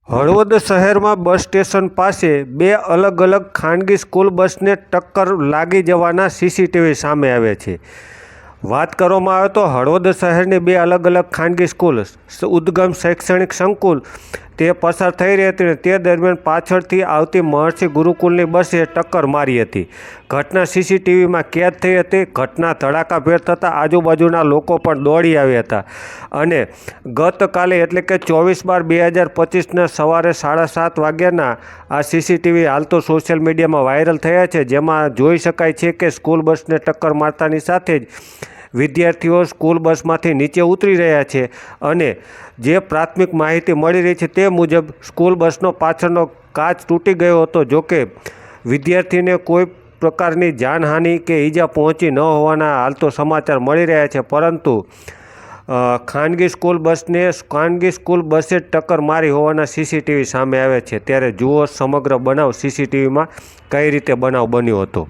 હળવદ શહેરમાં bus station પાસે બે અલગ અલગ ખાનગી સ્કૂલ બસને ટક્કર લાગી જવાના સીસીટીવી સામે આવ્યા છે। વાત કરવામાં આવે તો હળવદ શહેરની બે અલગ અલગ ખાનગી સ્કૂલ ઉદ્ગમ શૈક્ષણિક સંકુલ તે પસાર થઈ રહી હતી અને તે દરમિયાન પાછળથી આવતી મહર્ષિ ગુરુકુલની બસે ટક્કર મારી હતી। ઘટના સીસીટીવીમાં કેદ થઈ હતી। ઘટના ધડાકાભેર થતાં આજુબાજુના લોકો પણ દોડી આવ્યા હતા અને ગતકાલે એટલે કે 24/12/2025ના સવારે 7:30 વાગ્યાના આ સીસીટીવી હાલ તો સોશિયલ મીડિયામાં વાયરલ થયા છે, જેમાં જોઈ શકાય છે કે સ્કૂલ બસને ટક્કર મારતાની સાથે જ વિદ્યાર્થીઓ સ્કૂલ બસમાંથી નીચે ઉતરી રહ્યા છે અને જે પ્રાથમિક માહિતી મળી રહી છે તે મુજબ સ્કૂલ બસનો પાછળનો કાચ તૂટી ગયો હતો। જોકે વિદ્યાર્થીને કોઈ પ્રકારની જાનહાનિ કે ઈજા પહોંચી ન હોવાના હાલ તો સમાચાર મળી રહ્યા છે, પરંતુ ખાનગી સ્કૂલ બસે ટક્કર મારી હોવાના સીસીટીવી સામે આવ્યા છે। ત્યારે જુઓ સમગ્ર બનાવ સીસીટીવીમાં કઈ રીતે બનાવ બન્યો હતો।